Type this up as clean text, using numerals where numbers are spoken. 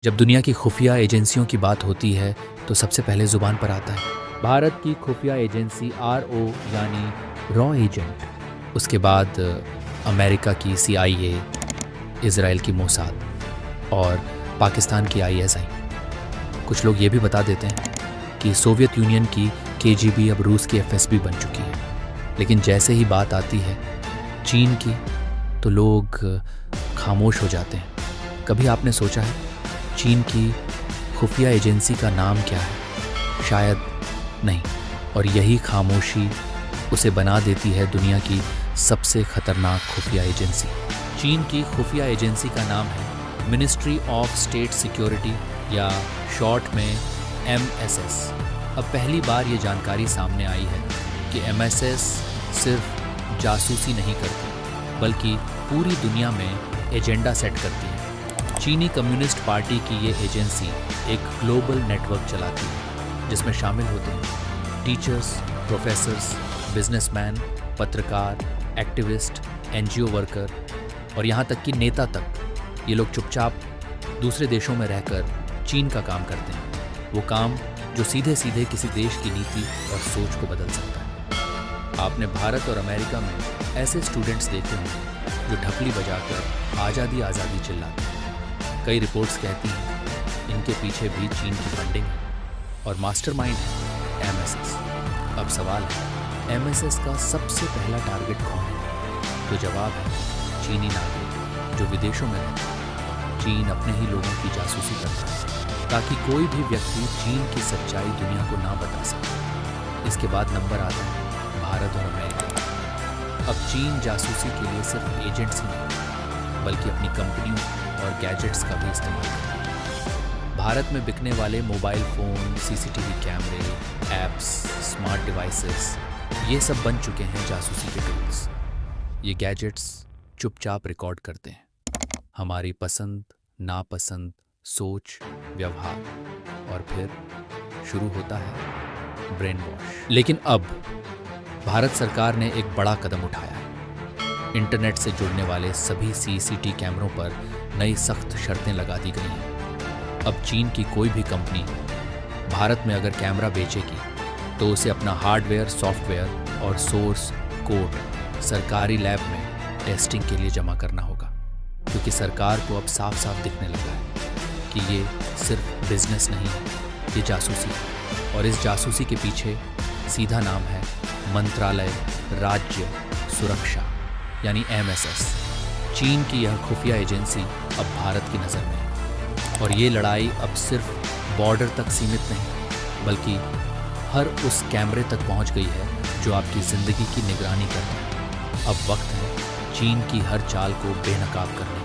जब दुनिया की खुफिया एजेंसियों की बात होती है तो सबसे पहले ज़ुबान पर आता है भारत की खुफिया एजेंसी RO यानी रॉ एजेंट। उसके बाद अमेरिका की CIA, इज़राइल की मोसाद और पाकिस्तान की ISI। कुछ लोग ये भी बता देते हैं कि सोवियत यूनियन की KGB अब रूस की FSB बन चुकी है। लेकिन जैसे ही बात आती है चीन की तो लोग खामोश हो जाते हैं। कभी आपने सोचा है चीन की खुफिया एजेंसी का नाम क्या है? शायद नहीं। और यही खामोशी उसे बना देती है दुनिया की सबसे खतरनाक खुफिया एजेंसी। चीन की खुफिया एजेंसी का नाम है मिनिस्ट्री ऑफ स्टेट सिक्योरिटी या शॉर्ट में MSS। अब पहली बार ये जानकारी सामने आई है कि MSS सिर्फ जासूसी नहीं करती बल्कि पूरी दुनिया में एजेंडा सेट करती है। चीनी कम्युनिस्ट पार्टी की ये एजेंसी एक ग्लोबल नेटवर्क चलाती है जिसमें शामिल होते हैं टीचर्स, प्रोफेसर्स, बिजनेसमैन, पत्रकार, एक्टिविस्ट, NGO वर्कर और यहाँ तक कि नेता तक। ये लोग चुपचाप दूसरे देशों में रहकर चीन का काम करते हैं, वो काम जो सीधे सीधे किसी देश की नीति और सोच को बदल सकता है। आपने भारत और अमेरिका में ऐसे स्टूडेंट्स देखे होंगे जो ढपली बजाकर आज़ादी आज़ादी चिल्लाते हैं। कई रिपोर्ट्स कहती हैं इनके पीछे भी चीन की फंडिंग है और मास्टरमाइंड है MSS। अब सवाल है MSS का सबसे पहला टारगेट कौन है? तो जवाब है चीनी नागरिक जो विदेशों में रहते हैं। चीन अपने ही लोगों की जासूसी करता है ताकि कोई भी व्यक्ति चीन की सच्चाई दुनिया को ना बता सके। इसके बाद नंबर आता है भारत और अमेरिका। अब चीन जासूसी के लिए सिर्फ एजेंट्स ही नहीं बल्कि अपनी कंपनियों और गैजेट्स का भी इस्तेमाल करते हैं। भारत में बिकने वाले मोबाइल फ़ोन, CCTV कैमरे, ऐप्स, स्मार्ट डिवाइसेस ये सब बन चुके हैं जासूसी के टूल्स। ये गैजेट्स चुपचाप रिकॉर्ड करते हैं हमारी पसंद, नापसंद, सोच, व्यवहार और फिर शुरू होता है ब्रेन वॉश। लेकिन अब भारत सरकार ने एक बड़ा कदम उठाया है। इंटरनेट से जुड़ने वाले सभी CCTV कैमरों पर नई सख्त शर्तें लगा दी गई हैं। अब चीन की कोई भी कंपनी भारत में अगर कैमरा बेचेगी तो उसे अपना हार्डवेयर, सॉफ्टवेयर और सोर्स कोड सरकारी लैब में टेस्टिंग के लिए जमा करना होगा, क्योंकि सरकार को अब साफ साफ दिखने लगा है कि ये सिर्फ बिजनेस नहीं है, ये जासूसी है। और इस जासूसी के पीछे सीधा नाम है मंत्रालय राज्य सुरक्षा यानी MSS। चीन की यह खुफिया एजेंसी अब भारत की नज़र में है और ये लड़ाई अब सिर्फ बॉर्डर तक सीमित नहीं बल्कि हर उस कैमरे तक पहुंच गई है जो आपकी ज़िंदगी की निगरानी करता है। अब वक्त है चीन की हर चाल को बेनकाब करने